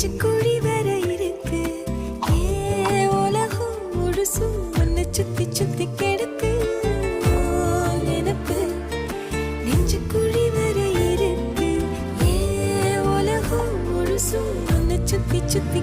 நெஞ்சுக்குழி வர இருக்கு உலகம் முழுசும் உன்னை சுத்தி சுத்தி கெடுக்கு நினப்பு நெஞ்சுக்குழி வர இருக்கு உலகம் முழுசும் உன்னை சுத்தி சுத்தி